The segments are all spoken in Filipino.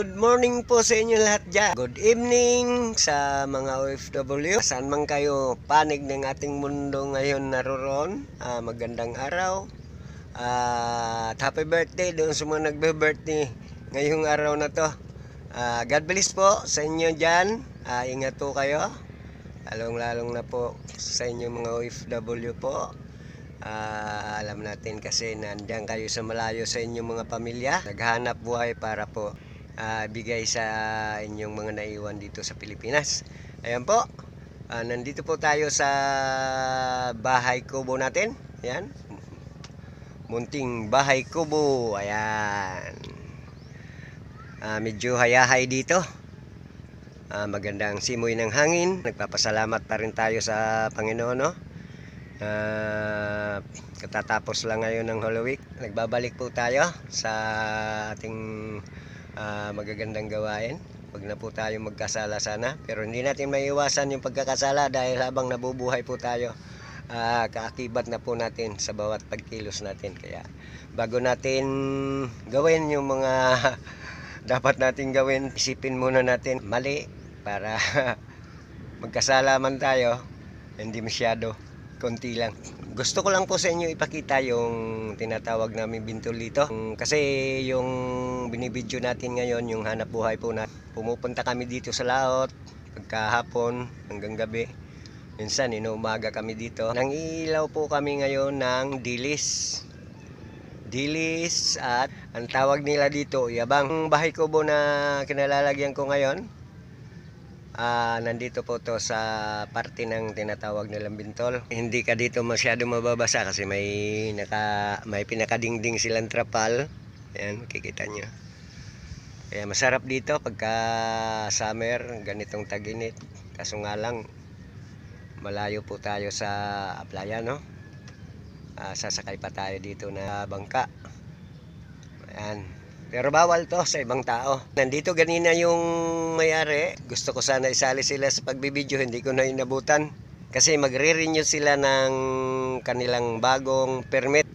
Good morning po sa inyo lahat dyan. Good evening sa mga OFW. Saan man kayo panig ng ating mundo ngayon naroon. Magandang araw. Happy birthday doon sa mga nagbe-birthday ngayong araw na to. God bless po sa inyo dyan. Ingat po kayo. Lalong-lalong na po sa inyo mga OFW po. Alam natin kasi nandiyan kayo sa malayo sa inyong mga pamilya. Naghanap buhay para po bigay sa inyong mga naiwan dito sa Pilipinas. Ayan po, nandito po tayo sa bahay kubo natin. Ayan, munting bahay kubo. Ayan, medyo hayahay dito. Magandang simoy ng hangin. Nagpapasalamat pa rin tayo sa Panginoon, no? Katatapos lang ngayon ng Holy Week. Nagbabalik po tayo sa ating magagandang gawain. Huwag na po tayo magkasala sana, pero hindi natin maiiwasan yung pagkakasala dahil habang nabubuhay po tayo, kaakibat na po natin sa bawat pagkilos natin. Kaya bago natin gawin yung mga dapat natin gawin, isipin muna natin mali para magkasala man tayo, hindi masyado, konti lang. Gusto ko lang po sa inyo ipakita yung tinatawag namin bintol dito. Kasi yung binibidyo natin ngayon, yung hanap buhay po natin. Pumupunta kami dito sa laot, pagkahapon hanggang gabi. Minsan inuumaga kami dito. Nangiilaw po kami ngayon ng dilis. Dilis at ang tawag nila dito, yabang. Ang bahay kubo na kinalalagyan ko ngayon, nandito po to sa parte ng tinatawag nilang bintol. Hindi ka dito masyado mababasa kasi may pinakadingding silang trapal. Ayan, makikita nyo. Kaya masarap dito pagka summer, ganitong taginit. Kaso nga lang, malayo po tayo sa playa, no? Sasakay pa tayo dito na bangka. Ayan. Pero bawal to sa ibang tao. Nandito ganina yung may-ari. Gusto ko sana isali sila sa pagbibideo, hindi ko na inabutan. Kasi magre-renew sila ng kanilang bagong permit.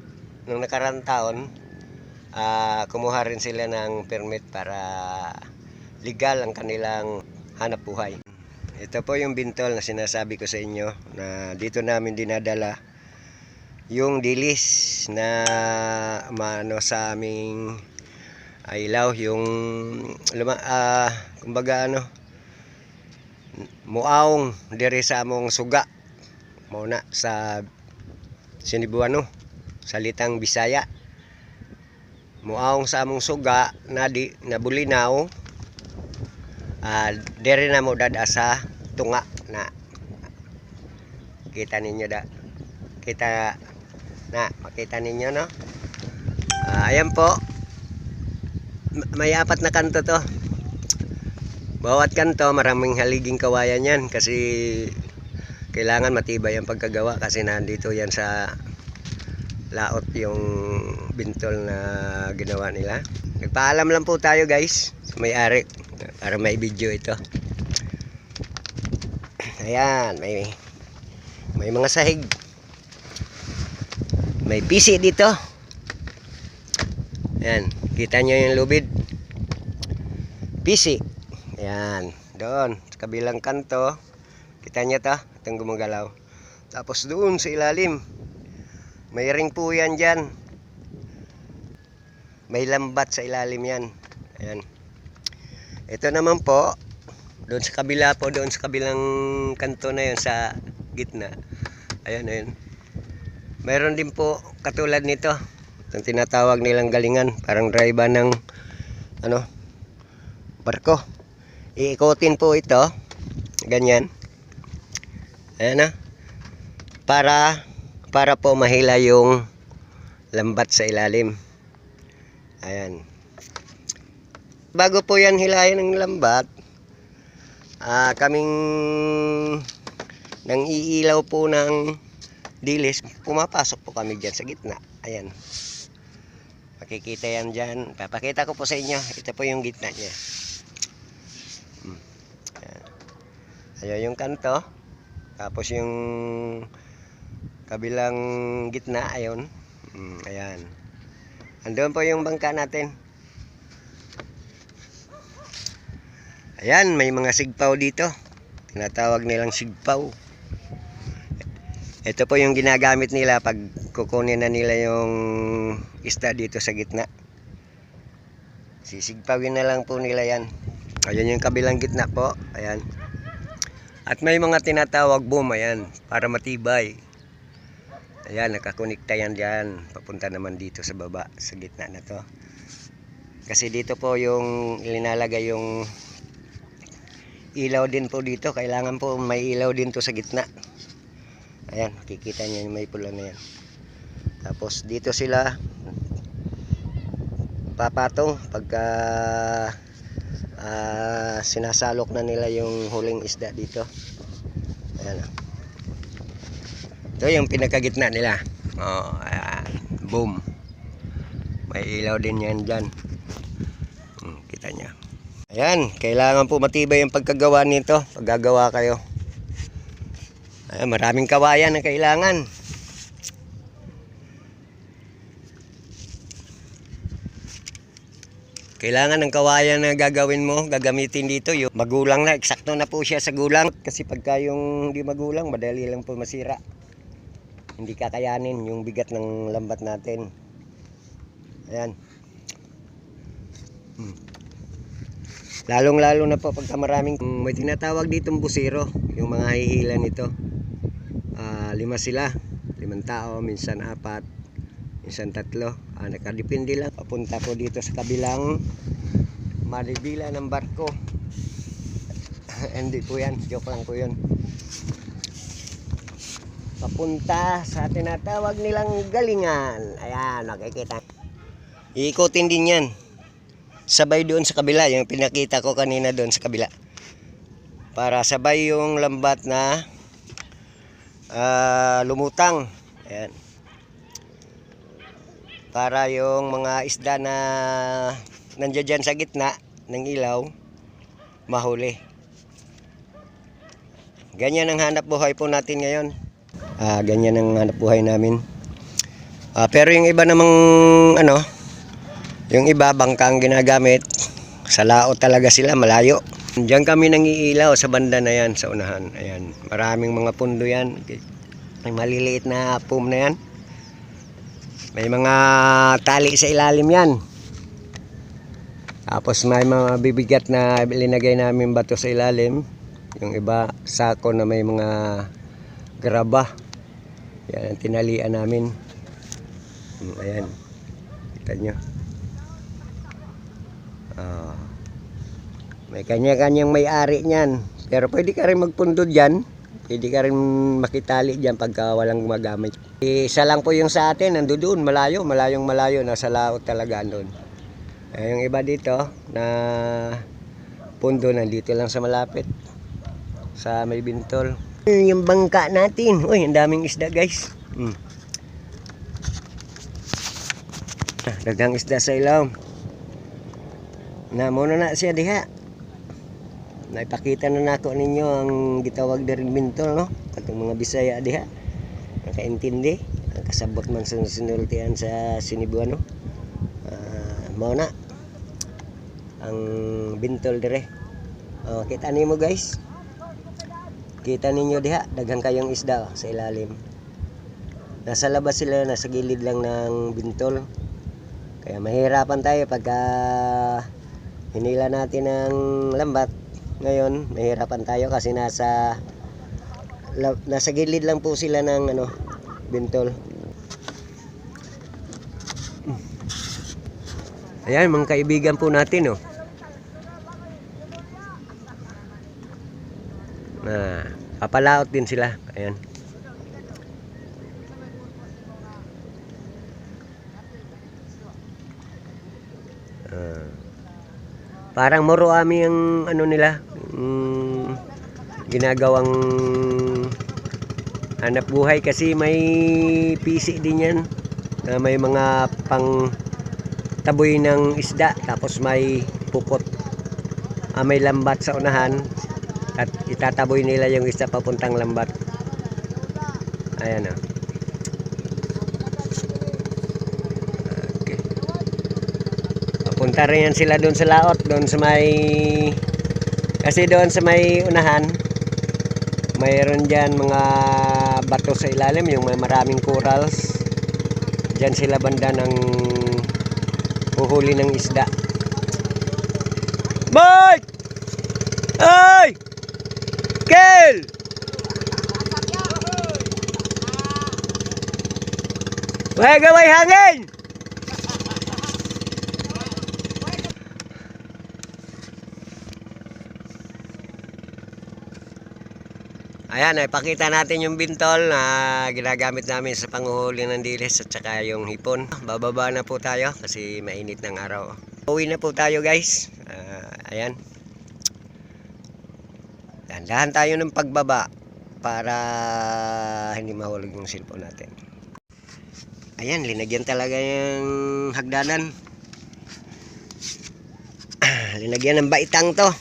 Nung nakarang taon, kumuha rin sila ng permit para legal ang kanilang hanap buhay. Ito po yung bintol na sinasabi ko sa inyo na dito namin dinadala yung dilis na maano sa aming ilaw, yung kumbaga muaong diri sa among suga muna sa Sinibuano, salitang Bisaya. Muaong sa among suga na bulinaw, diri na mo dada sa tunga na kita ninyo makita ninyo, no? Ayan po, may 4 na kanto to. Bawat kanto maraming haliging kawayan yan kasi kailangan matibay ang pagkagawa kasi nandito yan sa laot yung bintol na ginawa nila. Nagpaalam lang po tayo guys sa may-ari para may video ito. Ayan, may mga sahig, may pisi dito. Ayan, kita nyo yung lubid, pisi. Ayan, doon sa kabilang kanto, kita nyo to, itong gumagalaw. Tapos doon sa ilalim, may ring po yan dyan, may lambat sa ilalim yan. Ayan, ito naman po doon sa kabila po, doon sa kabilang kanto na yun sa gitna. Ayan, ayan, mayroon din po katulad nito, itong tinatawag nilang galingan, parang driver ng barko. Iikotin po ito ganyan, ayan, para po mahila yung lambat sa ilalim. Ayan, bago po yan hilahin ng lambat, kaming nang iilaw po ng dilis, pumapasok po kami dyan sa gitna. Ayan, makikita yan dyan. Papakita ko po sa inyo. Ito po yung gitna niya. Ayan yung kanto. Tapos yung kabilang gitna, ayun. Ayan. Andun po yung bangka natin. Ayan, may mga sigpaw dito. Tinatawag nilang sigpaw. Ito po yung ginagamit nila pag kukunin na nila yung isda dito sa gitna. Sisigpawin na lang po nila yan. Ayan yung kabilang gitna po. Ayan. At may mga tinatawag boom. Ayan, para matibay. Ayan, nakakonekta yan dyan. Papunta naman dito sa baba, sa gitna na to. Kasi dito po yung ilinalagay yung ilaw din po dito. Kailangan po may ilaw din to sa gitna. Ayan, kikita nyo yung may pula na yan. Tapos dito sila papatong pagka sinasalok na nila yung huling isda dito. Ayan. Ito yung pinakagitna nila. Oh, ayan. Boom. May ilaw din yan dyan. Kita nyo. Ayan, kailangan po matibay yung pagkagawa nito. Pag gagawa kayo. Ayan, maraming kawayan na kailangan. Kailangan ng kawayan na gagawin mo, gagamitin dito. Yung magulang na, eksakto na po siya sa gulang. Kasi pagka yung hindi magulang, madali lang po masira. Hindi kakayanin yung bigat ng lambat natin. Ayan. Lalong-lalo na po pagka maraming, may tinatawag ditong busiro, yung mga hihila nito. 5 sila, 5 tao, minsan 4, minsan 3. Nakadepende lang. Papunta po dito sa kabilang manibila ng barko. Hindi po yan, joke lang po yun. Papunta sa tinatawag nilang galingan. Ayan, nakikita. Iikutin din yan. Sabay doon sa kabila, yung pinakita ko kanina doon sa kabila. Para sabay yung lambat na lumutang. Ayan. Para yung mga isda na nandiyan dyan sa gitna ng ilaw, mahuli. Ganyan ang hanap buhay po natin ngayon. Ganyan ang hanap buhay namin. Pero yung iba namang yung iba bangkang ginagamit, sa laot talaga sila, malayo. Diyan kami nangiilaw sa banda na yan, sa unahan. Ayan, maraming mga pundo yan. May maliliit na foam na yan. May mga tali sa ilalim yan. Tapos may mga bibigat na linagay namin bato sa ilalim. Yung iba, sako na may mga graba. Yan ang tinalian namin. Ayan, kita nyo. May kanya-kanyang may-ari niyan. Pero pwede ka rin magpundo dyan. Pwede ka rin makitali dyan pagka walang gumagamit. Isa lang po yung sa atin, nandoon, malayo, malayong-malayo, nasa laot talaga doon. Yung iba dito, na pundo, nandito lang sa malapit, sa may bintol. Yung bangka natin, uy, ang daming isda guys. Dagang isda sa ilaw. Na muna na siya diha. Naipakita na nako ninyo ang gitawag na rin bintol, no? Katong mga Bisaya diha. Nakaintindi. Ang kasabot man sa sinultian sa Sinibuano. Mao na ang bintol dire. Kita nimo guys. Kita ninyo diha, daghang kayong isda sa ilalim. Nasa labas sila, nasa gilid lang ng bintol. Kaya mahirapan tayo pagka hinila natin ng lambat. Ngayon, mahirapan tayo kasi nasa gilid lang po sila ng bintol. Ayan, mga kaibigan po natin, papalaot din sila. Ayan. Parang Moroami ang nila, ginagawang hanap buhay kasi may pisi din yan. May mga pang taboy ng isda, tapos may pukot. May lambat sa unahan at itataboy nila yung isda papuntang lambat. Ayan o. Okay. Papunta rin yan sila doon sa laot, doon sa may Kasi doon sa may unahan, mayroon dyan mga bato sa ilalim, yung may maraming corals. Dyan sila banda ng uhuli ng isda. Mike! Ay! Kel! Way gaway hangin! Ayan, ipakita natin yung bintol na ginagamit namin sa panguhuli ng dilis at saka yung hipon. Bababa na po tayo kasi mainit ng araw. Uwi na po tayo guys. Ayan. Dahan tayo ng pagbaba para hindi mahulog yung cellphone natin. Ayan, linagyan talaga yung hagdanan. Linagyan ng baitang to.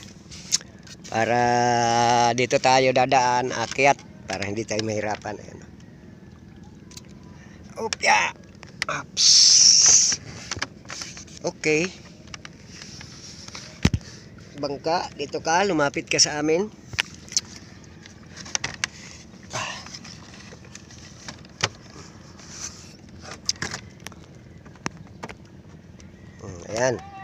Para dito tayo dadaan, akyat, para hindi tayo mahirapan. Ayan. Opya! Ups! Okay. Bangka, dito ka, lumapit ka sa amin. Ayan.